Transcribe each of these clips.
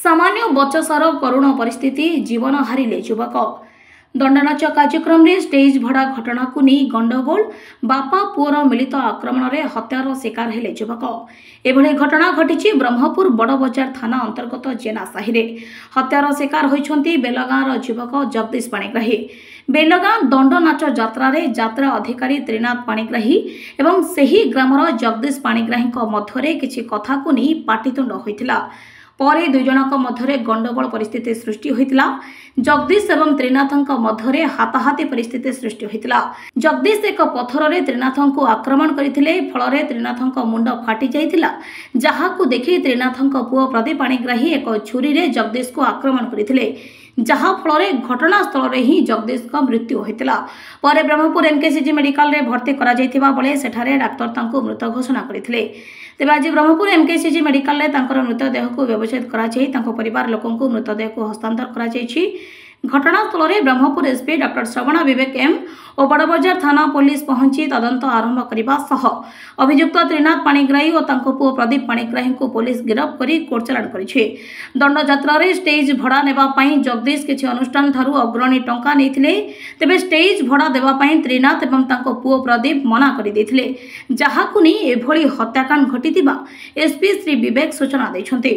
सामान्य बचसार करुण परिस्थिति जीवन हारिले युवक दंडनाच कार्यक्रम में स्टेज भड़ा घटना को नहीं गंडगोल बापा पुअर मिलित आक्रमण में हत्यार शिकार हेले युवक। एभली घटना घटी ब्रह्मपुर बड़बजार थाना अंतर्गत जेना साहि हत्यार शिकार होती बेलगाँर युवक जगदीश पाणिग्राही। बेलगाँ दंडनाच यात्रा अधिकारी त्रिनाथ पाणिग्राही एवं सही ग्रामर जगदीश पाणिग्राही मध्य किछि कथा को नहीं पाटितुंड होइतिला। परे दुई जनक मध्य गंडगोल परिस्थिति सृष्टि होइतिला। जगदीश एवं त्रिनाथ मध्य हाथाहाती परिस्थिति सृष्टि होइतिला। जगदीश एक पथर रे त्रिनाथ को आक्रमण करथिले, फल त्रिनाथ मुंड फाटी जाइतिला। जहाकू देखि त्रिनाथ पुओ प्रदीप पाणिग्राही एक छुरी रे जगदीश को आक्रमण करथिले, जहाँ फल घटनास्थल में ही जगदीश का मृत्यु होता। पर ब्रह्मपुर एमकेसीजी मेडिकल रे भर्ती करा जाइथिबा बेले सेठारे डाक्तर तांको मृत घोषणा करथिले। तेबे आज ब्रह्मपुर एमकेसीजी मेडिकल रे तांकर मृतदेह को व्यवच्छेद करा जाई तांको परिवार लोकन को मृतदेह को हस्तांतर करा जाइछि। घटनास्थल में ब्रह्मपुर एसपी डॉक्टर श्रवण विवेक एम और बड़बजार थाना पुलिस पहुंची तदंत आरंभ करने सह अभियुक्त त्रिनाथ पाणिग्राही और तांको पुओ प्रदीप पाणिग्राही को पुलिस गिरफ्त कर कोर्ट चालाण करिछि। दंडयात्रा रे स्टेज भड़ा नेबा पई जगदीश किछि अनुष्ठान थारु अग्रणी टंका नेथिले, तेबे स्टेज भड़ा देबा पई त्रिनाथ एवं तांको पुओ प्रदीप मना करि देथिले, जहाकू नि एभली हत्याकांड घटितिबा एसपी श्री विवेक सूचना दैछन्ते।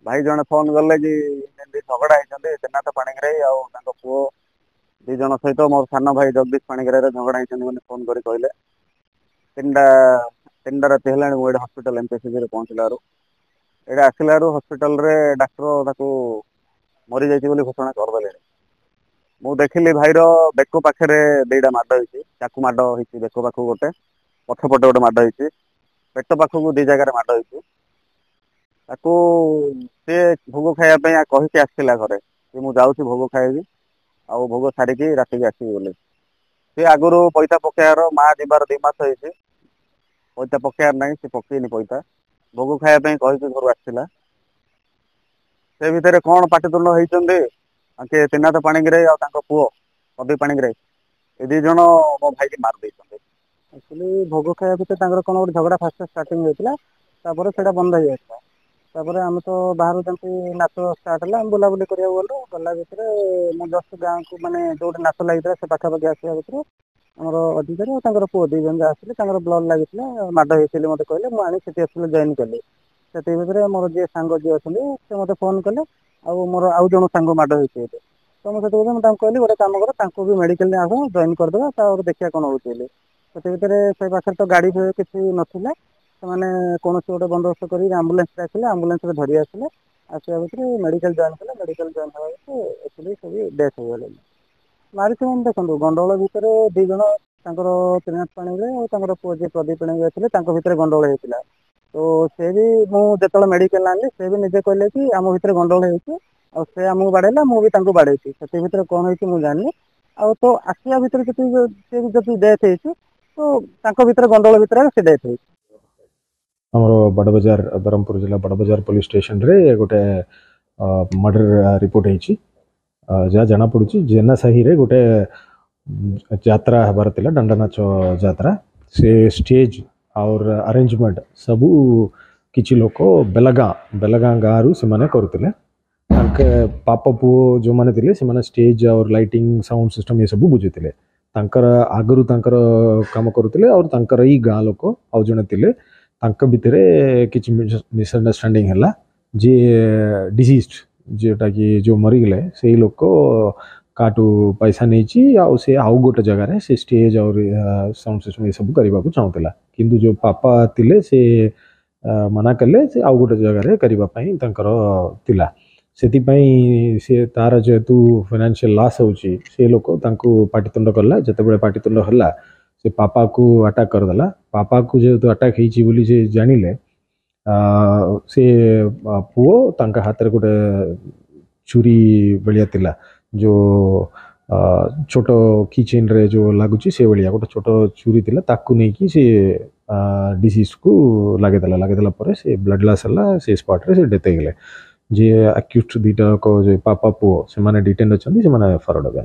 भाई जने फोन गले कि झगड़ा होती त्रिनाथ पाणिग्राही आउ पुओ दी जन सहित मोर सान भाई जगदीश पाणिग्राही झगड़ा होती फोन कर कहले। तीन राति है मुझे हस्पिटाल एमकेसीजी पहुँचल ये आसला हस्पिटाल डाक्तर मरी जाइए घोषणा करदे। मु देखिली भाईर बेक पाखे दीटा माड होती, चाकू माड होती बेक पाख गोटे, पछपटे गोटे माड होती, पेट पाखक दी जगह माड होती। सी भोग खायापी कहीकि आसला घरे कि मुझे भोग खाइबी आउ भोग छाड़ी राति आसबी बोली। सी आगुरी पैसा पकेयार माँ जीवार 2 मास होती पैसा पकेयार ना सी पकेनी पैसा भोग खायापी कहीकि घर आसला। से भितर कौन पाटितुंड होती त्रिनाथ पाणिग्राही और पुओ प्रदीप पाणिग्राही ये 2 जन मो भाई की मार देते। एक्चुअली भोग खाया भितर कौन गोटे झगड़ा फास्ट स्टार्टिंग होता से बंद हो जाता। तापर आम तो बाहर जमी नाच स्टार्ट है बुलाबुली करा गलु गला भितर मु जस्ट गाँव को माने जो नाच लगी से पाखापाखि आसला भितर आमर अधिकारी और पुओ 2 जन आसले ब्लड लगी माड होती मत कहले मुझे आसले जॉइन कली। से भितर मोर जी सांग जी अच्छे से मत फोन कले मोर आउ जन सांग माड होती तो मुझे कहली गोटे कम कर भी मेडिकल आस जॉइन करदे देखा कौन होती। से पाखे तो गाड़ी किसी नाला से कौन गोटे बंदोबस्त कर आम्बुलांस आसले आम्बुलांस धरी आसले आसा भितर मेडिकल जॉइन कले। मेडिकल जॉइन होगा एक्चुअली सब डेथ हो गले। मारी देखो गंडगोल भितर 2 जन त्रिनाथ पाणिग्राही और पुओ जी प्रदीप पाणिग्राही थे भितर गंडगोल होता। तो से भी मुझे मेडिकल आनी से भी निजे कहले कि आम भितर गंडगोल होती आमको बाड़ेला मुझे बाड़े से भितर कौन होती मुझे जानी आ तो आसिया भितर जी डेथ होती तो भितर गंडगोल भितर से डेथ होती। हमरो बड़बजार ब्रह्मपुर जिला बड़बजार पुलिस स्टेशन रे गोटे मर्डर रिपोर्ट होती जहाँ जना पड़ी जेना साहि रे गोटे यात्रा हबार तिला दंडनाच यात्रा से स्टेज और अरेंजमेंट सबू किछि लोक बेलगाँ गाँव रु से करुले। पाप पुओ जो मैंने थे से स्टेज और लाइटिंग साउंड सिस्टम ये सब बुझुते आगु काम करुले और यही गाँ लोक आउ जड़े थे भितर किसी मिसअंडरस्टैंडिंग है जी डिसीज्ड जोटा कि जो मरीगले से लोक काटू पैसा नहीं आउ से आउ गोटे जगह से स्टेज और साउंड सिस्टम ये सब करने को चाहूला किंतु जो पापा तिले से मना कले से आउ गोटे जगह करने तिला से तार जेहेतु फाइनेंशियल लॉस होची से लोक पाटितुंड कला जिते पाटितुंड है से पापा को अटैक करदेला। पापा को जेहेतु अटैक होची बोली से जानिले से पुओ तांका हाथ में गोटे छुरी बेलिया तिला जो छोट की चेन रे जो लगुच से भाया गोटे छोट छुरी थिला ताकू नहीं कि से डिसीज को लगे पर से ब्लड लॉस है से स्पॉट रे से डेथ हो गले जी अक्यूट दीटा को जो पापा पुओ से माने डिटेन अच्छा से माने फरवर्ड हो गया।